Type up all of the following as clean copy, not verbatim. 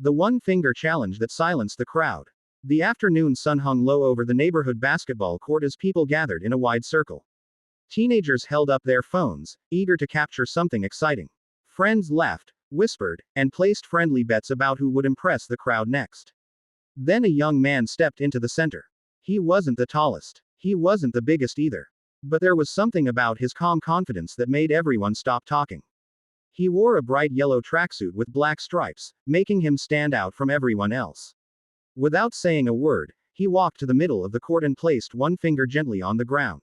The one-finger challenge that silenced the crowd. The afternoon sun hung low over the neighborhood basketball court as people gathered in a wide circle. Teenagers held up their phones, eager to capture something exciting. Friends laughed, whispered, and placed friendly bets about who would impress the crowd next. Then a young man stepped into the center. He wasn't the tallest. He wasn't the biggest either. But there was something about his calm confidence that made everyone stop talking. He wore a bright yellow tracksuit with black stripes, making him stand out from everyone else. Without saying a word, he walked to the middle of the court and placed one finger gently on the ground.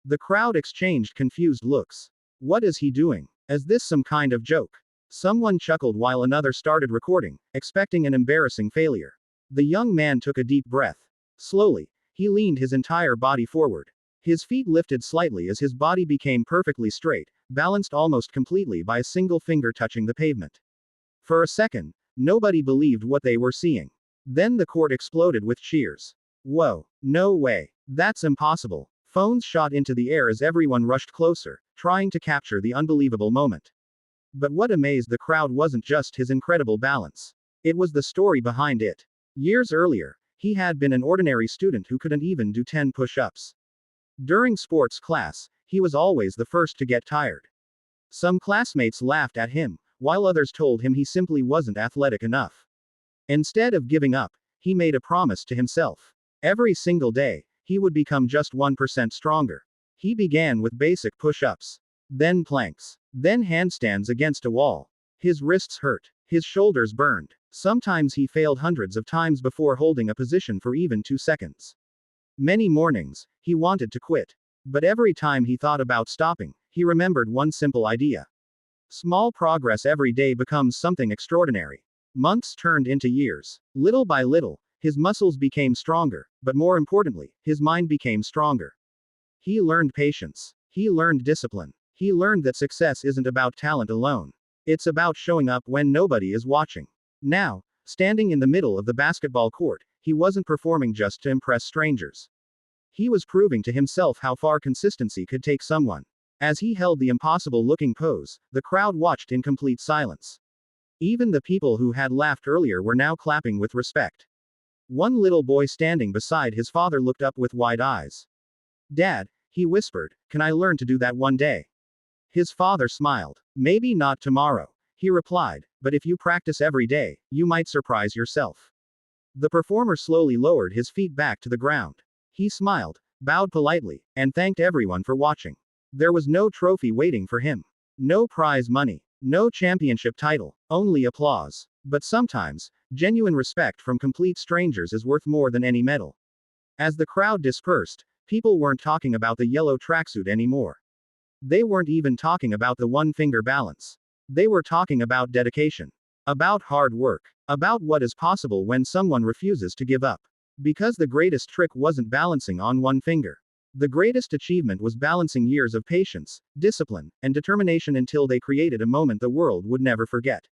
The crowd exchanged confused looks. What is he doing? Is this some kind of joke? Someone chuckled while another started recording, expecting an embarrassing failure. The young man took a deep breath. Slowly, he leaned his entire body forward. His feet lifted slightly as his body became perfectly straight, balanced almost completely by a single finger touching the pavement. For a second, nobody believed what they were seeing. Then the court exploded with cheers. Whoa, no way. That's impossible. Phones shot into the air as everyone rushed closer, trying to capture the unbelievable moment. But what amazed the crowd wasn't just his incredible balance. It was the story behind it. Years earlier, he had been an ordinary student who couldn't even do 10 push-ups. During sports class, he was always the first to get tired. Some classmates laughed at him, while others told him he simply wasn't athletic enough. Instead of giving up, he made a promise to himself. Every single day, he would become just 1% stronger. He began with basic push-ups. Then planks. Then handstands against a wall. His wrists hurt. His shoulders burned. Sometimes he failed hundreds of times before holding a position for even 2 seconds. Many mornings, he wanted to quit. But every time he thought about stopping, he remembered one simple idea. Small progress every day becomes something extraordinary. Months turned into years. Little by little, his muscles became stronger, but more importantly, his mind became stronger. He learned patience. He learned discipline. He learned that success isn't about talent alone. It's about showing up when nobody is watching. Now, standing in the middle of the basketball court, he wasn't performing just to impress strangers. He was proving to himself how far consistency could take someone. As he held the impossible-looking pose, the crowd watched in complete silence. Even the people who had laughed earlier were now clapping with respect. One little boy standing beside his father looked up with wide eyes. "Dad," he whispered, "can I learn to do that one day?" His father smiled. "Maybe not tomorrow," he replied, "but if you practice every day, you might surprise yourself." The performer slowly lowered his feet back to the ground. He smiled, bowed politely, and thanked everyone for watching. There was no trophy waiting for him. No prize money. No championship title. Only applause. But sometimes, genuine respect from complete strangers is worth more than any medal. As the crowd dispersed, people weren't talking about the yellow tracksuit anymore. They weren't even talking about the one-finger balance. They were talking about dedication. About hard work. About what is possible when someone refuses to give up. Because the greatest trick wasn't balancing on one finger. The greatest achievement was balancing years of patience, discipline, and determination until they created a moment the world would never forget.